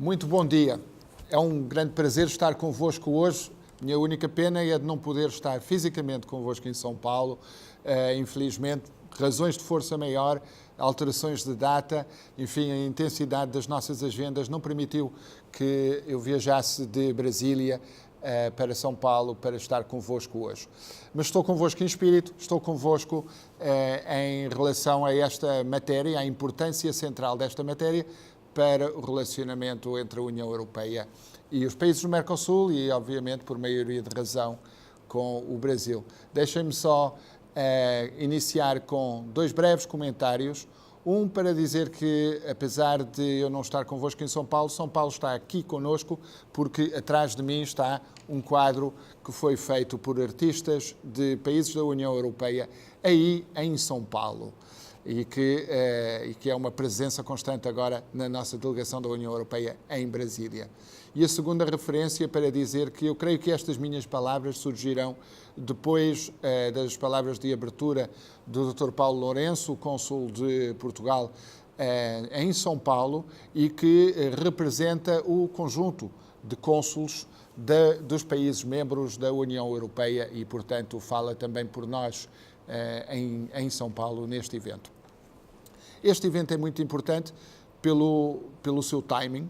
Muito bom dia. É um grande prazer estar convosco hoje. Minha única pena é de não poder estar fisicamente convosco em São Paulo. Infelizmente, razões de força maior, alterações de data, enfim, a intensidade das nossas agendas não permitiu que eu viajasse de Brasília para São Paulo para estar convosco hoje. Mas estou convosco em espírito, estou convosco em relação a esta matéria, à importância central desta matéria para o relacionamento entre a União Europeia e os países do Mercosul e, obviamente, por maioria de razão, com o Brasil. Deixem-me só iniciar com dois breves comentários. Um para dizer que, apesar de eu não estar convosco em São Paulo está aqui connosco porque atrás de mim está um quadro que foi feito por artistas de países da União Europeia aí em São Paulo e que é uma presença constante agora na nossa delegação da União Europeia em Brasília. E a segunda referência para dizer que eu creio que estas minhas palavras surgirão depois das palavras de abertura do Dr. Paulo Lourenço, cônsul de Portugal em São Paulo, e que representa o conjunto de cônsulos dos países membros da União Europeia e, portanto, fala também por nós em São Paulo neste evento. Este evento é muito importante pelo seu timing.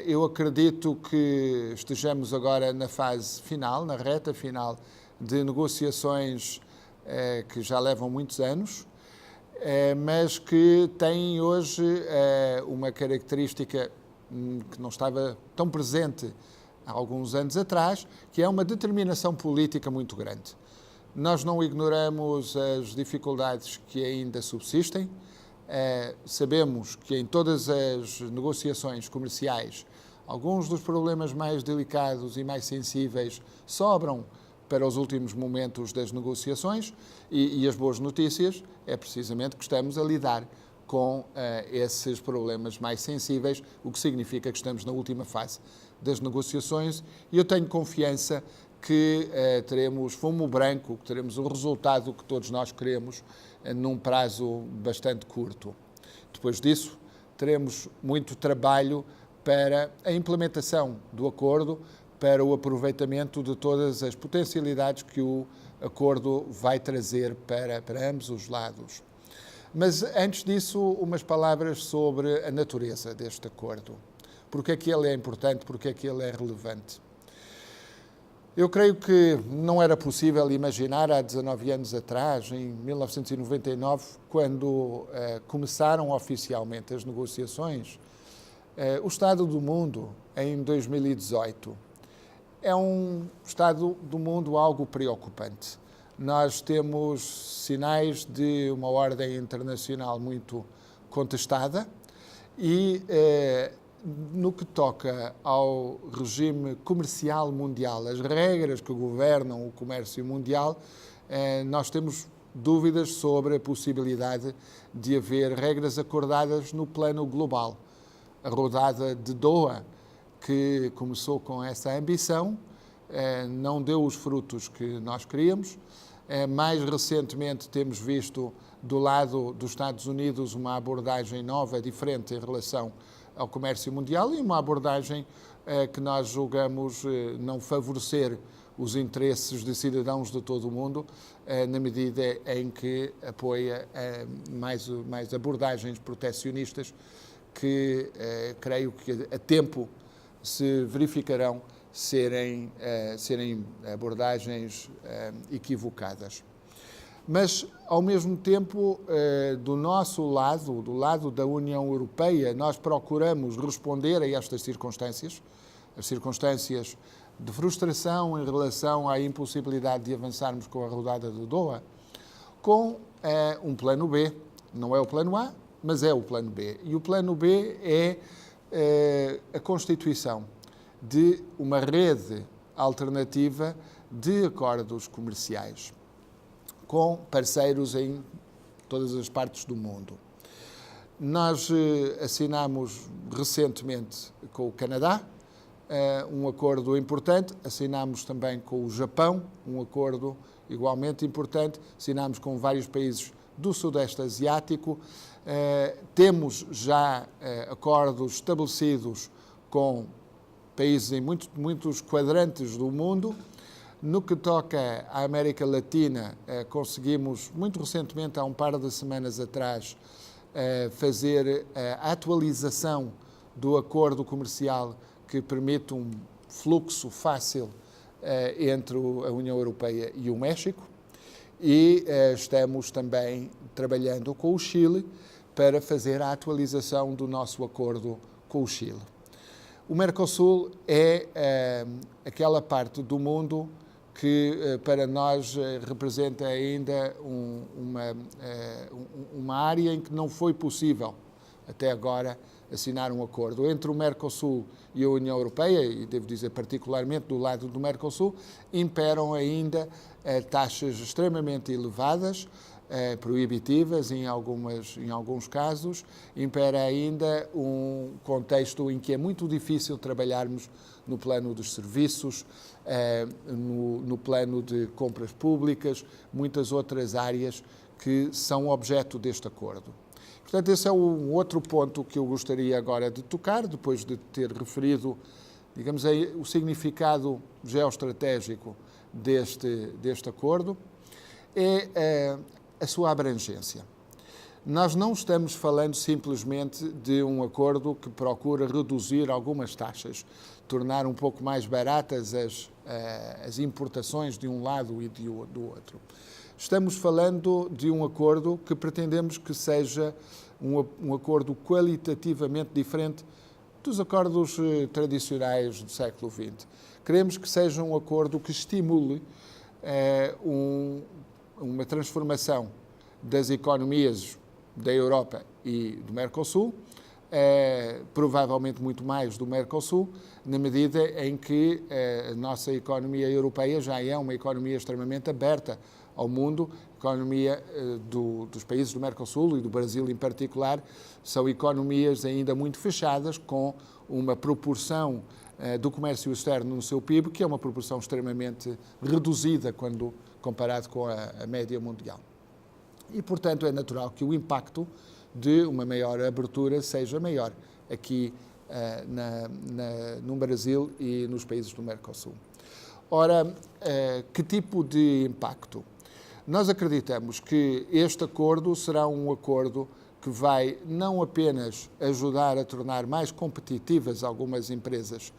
Eu acredito que estejamos agora na fase final, na reta final de negociações que já levam muitos anos, mas que têm hoje uma característica que não estava tão presente há alguns anos atrás, que é uma determinação política muito grande. Nós não ignoramos as dificuldades que ainda subsistem. Sabemos que em todas as negociações comerciais, alguns dos problemas mais delicados e mais sensíveis sobram para os últimos momentos das negociações e as boas notícias é precisamente que estamos a lidar com esses problemas mais sensíveis, o que significa que estamos na última fase das negociações e eu tenho confiança que teremos fumo branco, que teremos o resultado que todos nós queremos num prazo bastante curto. Depois disso, teremos muito trabalho para a implementação do acordo, para o aproveitamento de todas as potencialidades que o acordo vai trazer para ambos os lados. Mas, antes disso, umas palavras sobre a natureza deste acordo. Porque é que ele é importante, porque é que ele é relevante. Eu creio que não era possível imaginar há 19 anos atrás, em 1999, quando começaram oficialmente as negociações, o estado do mundo em 2018 é um estado do mundo algo preocupante. Nós temos sinais de uma ordem internacional muito contestada e no que toca ao regime comercial mundial, as regras que governam o comércio mundial, nós temos dúvidas sobre a possibilidade de haver regras acordadas no plano global. A rodada de Doha, que começou com essa ambição, não deu os frutos que nós queríamos. Mais recentemente temos visto do lado dos Estados Unidos uma abordagem nova, diferente em relação ao comércio mundial e uma abordagem que nós julgamos não favorecer os interesses de cidadãos de todo o mundo, na medida em que apoia mais abordagens protecionistas que creio que a tempo se verificarão serem abordagens equivocadas. Mas, ao mesmo tempo, do nosso lado, do lado da União Europeia, nós procuramos responder a estas circunstâncias, as circunstâncias de frustração em relação à impossibilidade de avançarmos com a rodada de Doha, com um plano B. Não é o plano A, mas é o plano B. E o plano B é a constituição de uma rede alternativa de acordos comerciais com parceiros em todas as partes do mundo. Nós assinamos recentemente com o Canadá um acordo importante, assinamos também com o Japão um acordo igualmente importante, assinamos com vários países do Sudeste Asiático, Temos já acordos estabelecidos com países em muitos quadrantes do mundo. No que toca à América Latina, conseguimos, muito recentemente, há um par de semanas atrás, fazer a atualização do acordo comercial que permite um fluxo fácil entre a União Europeia e o México. E estamos também trabalhando com o Chile para fazer a atualização do nosso acordo com o Chile. O Mercosul é aquela parte do mundo que para nós representa ainda uma área em que não foi possível até agora assinar um acordo. Entre o Mercosul e a União Europeia, e devo dizer particularmente do lado do Mercosul, imperam ainda taxas extremamente elevadas, proibitivas em alguns casos, impera ainda um contexto em que é muito difícil trabalharmos no plano dos serviços, no plano de compras públicas, muitas outras áreas que são objeto deste acordo. Portanto, esse é um outro ponto que eu gostaria agora de tocar, depois de ter referido, digamos aí, o significado geoestratégico deste acordo, é a sua abrangência. Nós não estamos falando simplesmente de um acordo que procura reduzir algumas taxas, tornar um pouco mais baratas as importações de um lado e do outro. Estamos falando de um acordo que pretendemos que seja um acordo qualitativamente diferente dos acordos tradicionais do século XX. Queremos que seja um acordo que estimule uma transformação das economias da Europa e do Mercosul, provavelmente muito mais do Mercosul, na medida em que a nossa economia europeia já é uma economia extremamente aberta ao mundo. A economia dos países do Mercosul e do Brasil em particular são economias ainda muito fechadas, com uma proporção do comércio externo no seu PIB, que é uma proporção extremamente reduzida quando comparado com a média mundial. E, portanto, é natural que o impacto de uma maior abertura seja maior aqui no Brasil e nos países do Mercosul. Ora, que tipo de impacto? Nós acreditamos que este acordo será um acordo que vai não apenas ajudar a tornar mais competitivas algumas empresas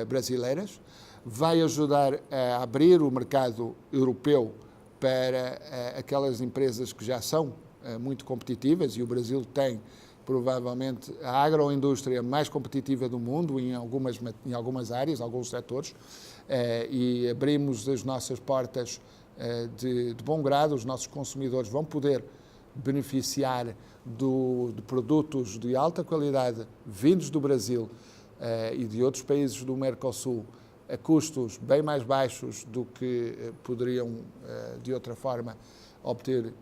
brasileiras, vai ajudar a abrir o mercado europeu para aquelas empresas que já são muito competitivas, e o Brasil tem provavelmente a agroindústria mais competitiva do mundo em algumas áreas, alguns setores, e abrimos as nossas portas de bom grado. Os nossos consumidores vão poder beneficiar de produtos de alta qualidade vindos do Brasil e de outros países do Mercosul a custos bem mais baixos do que poderiam, de outra forma, obter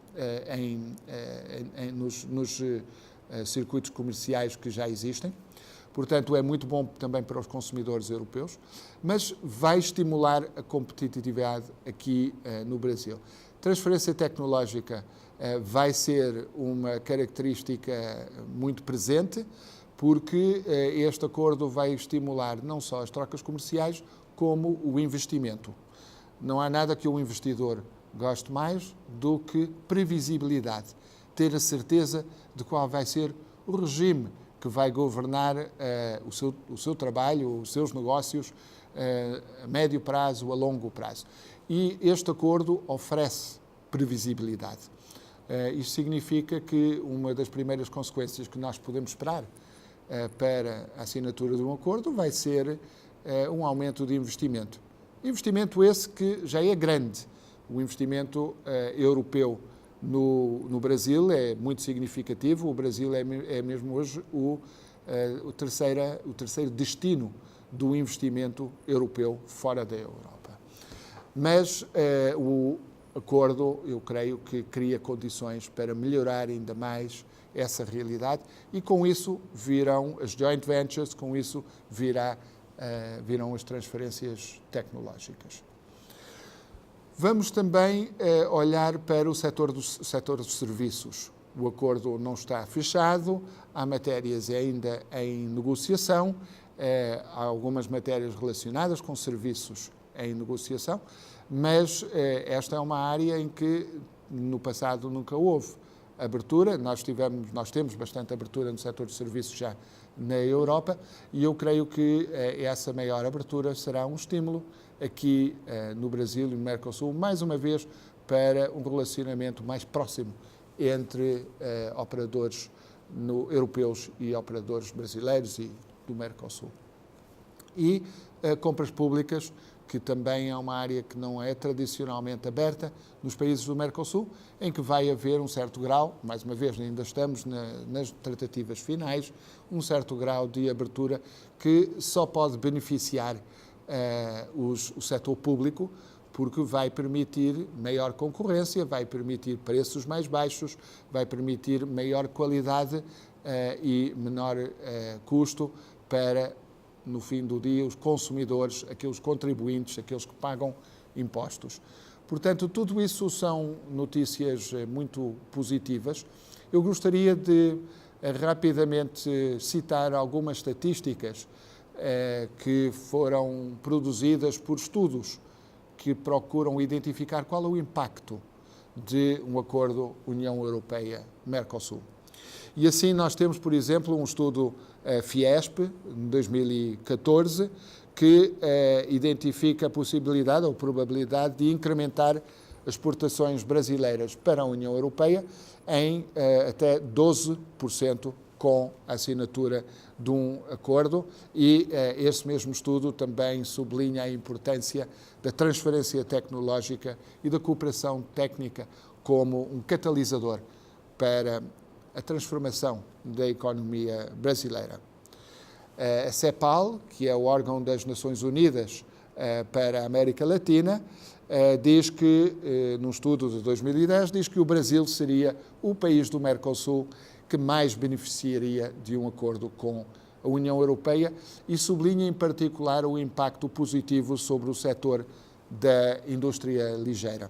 nos circuitos comerciais que já existem. Portanto, é muito bom também para os consumidores europeus, mas vai estimular a competitividade aqui no Brasil. Transferência tecnológica vai ser uma característica muito presente, porque este acordo vai estimular não só as trocas comerciais, como o investimento. Não há nada que o investidor goste mais do que previsibilidade, ter a certeza de qual vai ser o regime que vai governar o seu trabalho, os seus negócios a médio prazo, a longo prazo. E este acordo oferece previsibilidade. Isto significa que uma das primeiras consequências que nós podemos esperar para a assinatura de um acordo vai ser um aumento de investimento. Investimento esse que já é grande. O investimento europeu no Brasil é muito significativo. O Brasil é mesmo hoje o terceiro destino do investimento europeu fora da Europa. Mas o acordo, eu creio que cria condições para melhorar ainda mais essa realidade, e com isso virão as joint ventures, com isso virão as transferências tecnológicas. Vamos também olhar para o setor dos serviços. O acordo não está fechado, há matérias ainda em negociação, há algumas matérias relacionadas com serviços em negociação, mas esta é uma área em que no passado nunca houve abertura. Nós temos bastante abertura no setor de serviços já na Europa e eu creio que essa maior abertura será um estímulo aqui no Brasil e no Mercosul, mais uma vez, para um relacionamento mais próximo entre operadores europeus e operadores brasileiros e do Mercosul. E compras públicas, que também é uma área que não é tradicionalmente aberta nos países do Mercosul, em que vai haver um certo grau, mais uma vez ainda estamos nas tratativas finais, um certo grau de abertura que só pode beneficiar o setor público, porque vai permitir maior concorrência, vai permitir preços mais baixos, vai permitir maior qualidade e menor custo para, no fim do dia, os consumidores, aqueles contribuintes, aqueles que pagam impostos. Portanto, tudo isso são notícias muito positivas. Eu gostaria de rapidamente citar algumas estatísticas que foram produzidas por estudos que procuram identificar qual é o impacto de um acordo União Europeia-Mercosul. E assim nós temos, por exemplo, um estudo Fiesp, de 2014, que identifica a possibilidade ou probabilidade de incrementar as exportações brasileiras para a União Europeia em até 12% com a assinatura de um acordo, e esse mesmo estudo também sublinha a importância da transferência tecnológica e da cooperação técnica como um catalisador para a transformação da economia brasileira. A CEPAL, que é o órgão das Nações Unidas para a América Latina, diz que, num estudo de 2010, diz que o Brasil seria o país do Mercosul que mais beneficiaria de um acordo com a União Europeia e sublinha em particular o impacto positivo sobre o setor da indústria ligeira.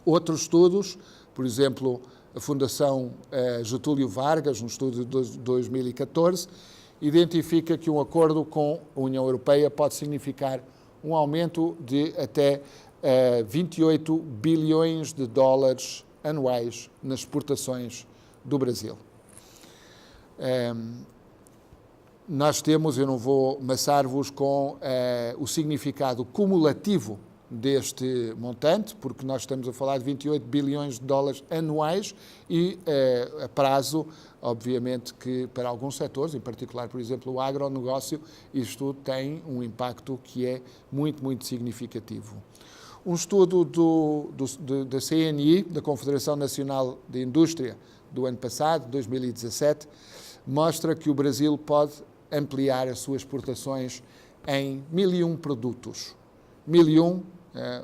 Outros estudos, por exemplo, a Fundação Getúlio Vargas, no estudo de 2014, identifica que um acordo com a União Europeia pode significar um aumento de até 28 bilhões de dólares anuais nas exportações do Brasil. Nós temos, eu não vou maçar-vos com o significado cumulativo deste montante, porque nós estamos a falar de 28 bilhões de dólares anuais e a prazo, obviamente que para alguns setores, em particular, por exemplo, o agronegócio, isto tem um impacto que é muito, muito significativo. Um estudo da CNI, da Confederação Nacional de Indústria, do ano passado, 2017, mostra que o Brasil pode ampliar as suas exportações em 1001 produtos. 1001,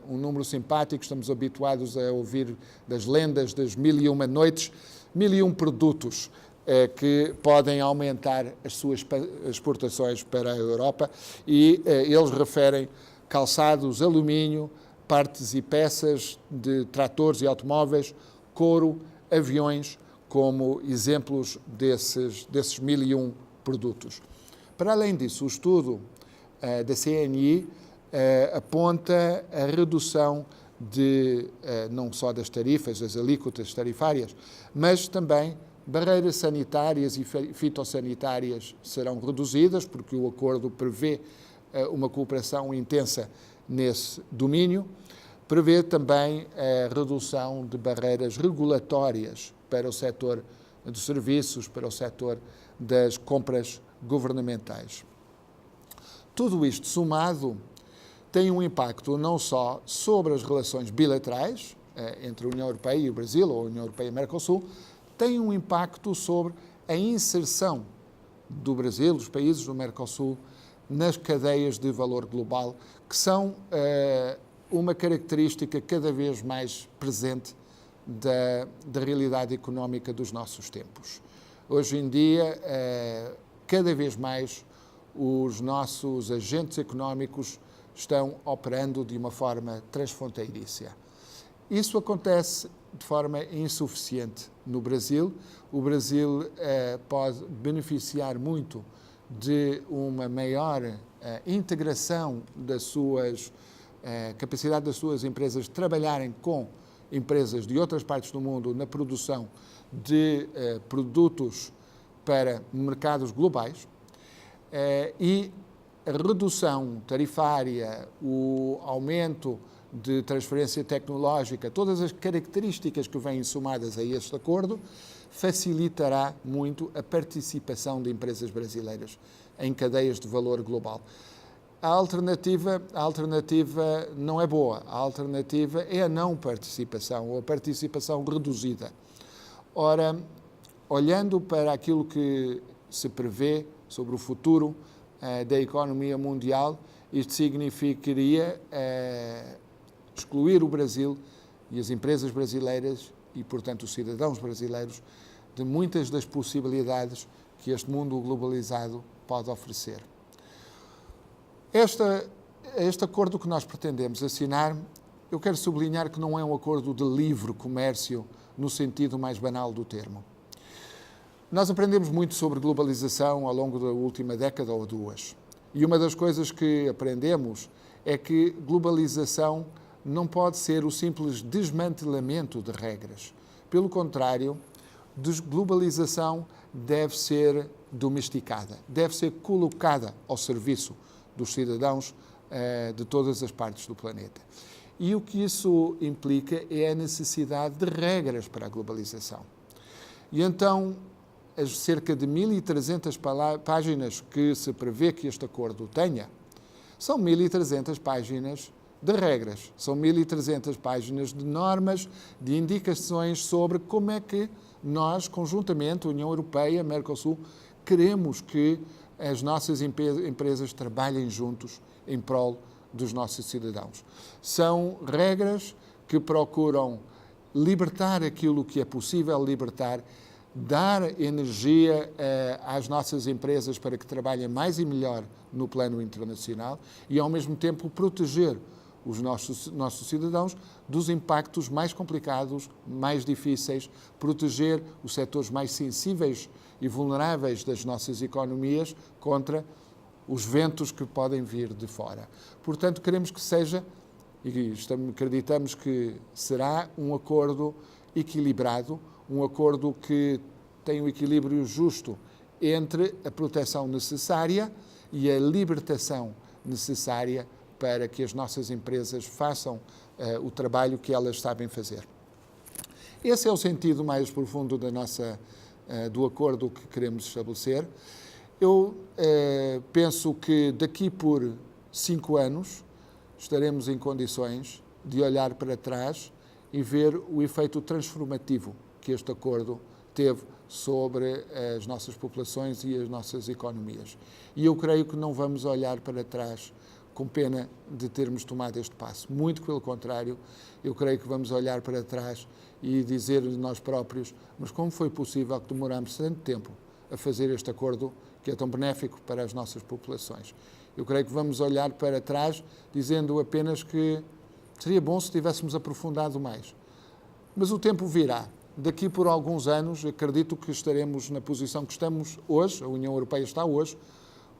um número simpático, estamos habituados a ouvir das lendas das 1001 noites, 1001 produtos que podem aumentar as suas exportações para a Europa e eles referem calçados, alumínio, partes e peças de tratores e automóveis, couro, aviões, como exemplos desses 1001 produtos. Para além disso, o estudo da CNI aponta a redução de, não só das tarifas, das alíquotas tarifárias, mas também barreiras sanitárias e fitossanitárias serão reduzidas, porque o acordo prevê uma cooperação intensa nesse domínio. Prevê também a redução de barreiras regulatórias para o setor de serviços, para o setor das compras governamentais. Tudo isto somado tem um impacto não só sobre as relações bilaterais entre a União Europeia e o Brasil, ou a União Europeia e o Mercosul, tem um impacto sobre a inserção do Brasil, dos países do Mercosul, nas cadeias de valor global, que são uma característica cada vez mais presente da realidade económica dos nossos tempos. Hoje em dia, cada vez mais, os nossos agentes económicos estão operando de uma forma transfronteiriça. Isso acontece de forma insuficiente no Brasil. O Brasil pode beneficiar muito de uma maior integração das suas capacidade das suas empresas de trabalharem com empresas de outras partes do mundo na produção de produtos para mercados globais, e a redução tarifária, o aumento de transferência tecnológica, todas as características que vêm somadas a este acordo, facilitará muito a participação de empresas brasileiras em cadeias de valor global. A alternativa não é boa. A alternativa é a não participação, ou a participação reduzida. Ora, olhando para aquilo que se prevê sobre o futuro da economia mundial, isto significaria excluir o Brasil e as empresas brasileiras e, portanto, os cidadãos brasileiros de muitas das possibilidades que este mundo globalizado pode oferecer. Este acordo que nós pretendemos assinar, eu quero sublinhar que não é um acordo de livre comércio no sentido mais banal do termo. Nós aprendemos muito sobre globalização ao longo da última década ou duas. E uma das coisas que aprendemos é que globalização não pode ser o simples desmantelamento de regras. Pelo contrário, globalização deve ser domesticada, deve ser colocada ao serviço dos cidadãos de todas as partes do planeta. E o que isso implica é a necessidade de regras para a globalização. E então, as cerca de 1.300 páginas que se prevê que este acordo tenha, são 1.300 páginas de regras, são 1.300 páginas de normas, de indicações sobre como é que nós, conjuntamente, União Europeia, Mercosul, queremos que as nossas empresas trabalhem juntos em prol dos nossos cidadãos. São regras que procuram libertar aquilo que é possível libertar, dar energia às nossas empresas para que trabalhem mais e melhor no plano internacional e, ao mesmo tempo, proteger os nossos cidadãos dos impactos mais complicados, mais difíceis, proteger os setores mais sensíveis e vulneráveis das nossas economias contra os ventos que podem vir de fora. Portanto, queremos que seja, e acreditamos que será, um acordo equilibrado, um acordo que tem um equilíbrio justo entre a proteção necessária e a libertação necessária para que as nossas empresas façam o trabalho que elas sabem fazer. Esse é o sentido mais profundo do acordo que queremos estabelecer. Eu penso que daqui por 5 anos estaremos em condições de olhar para trás e ver o efeito transformativo que este acordo teve sobre as nossas populações e as nossas economias. E eu creio que não vamos olhar para trás com pena de termos tomado este passo. Muito pelo contrário, eu creio que vamos olhar para trás e dizer de nós próprios, mas como foi possível que demoramos tanto tempo a fazer este acordo que é tão benéfico para as nossas populações? Eu creio que vamos olhar para trás dizendo apenas que seria bom se tivéssemos aprofundado mais. Mas o tempo virá. Daqui por alguns anos, acredito que estaremos na posição que estamos hoje, a União Europeia está hoje,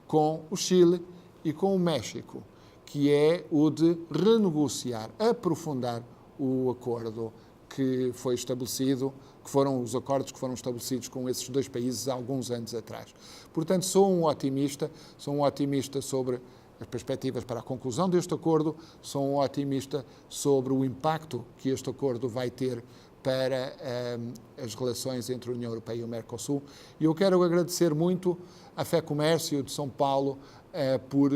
com o Chile e com o México, que é o de renegociar, aprofundar o acordo que foi estabelecido, que foram os acordos que foram estabelecidos com esses dois países há alguns anos atrás. Portanto, sou um otimista sobre as perspectivas para a conclusão deste acordo, sou um otimista sobre o impacto que este acordo vai ter para as relações entre a União Europeia e o Mercosul. E eu quero agradecer muito à FEComércio de São Paulo por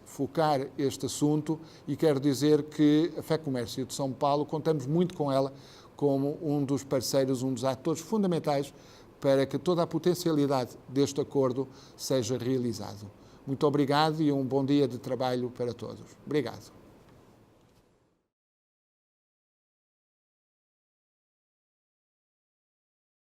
focar este assunto e quero dizer que a FEComércio de São Paulo, contamos muito com ela como um dos parceiros, um dos atores fundamentais para que toda a potencialidade deste acordo seja realizado. Muito obrigado e um bom dia de trabalho para todos. Obrigado.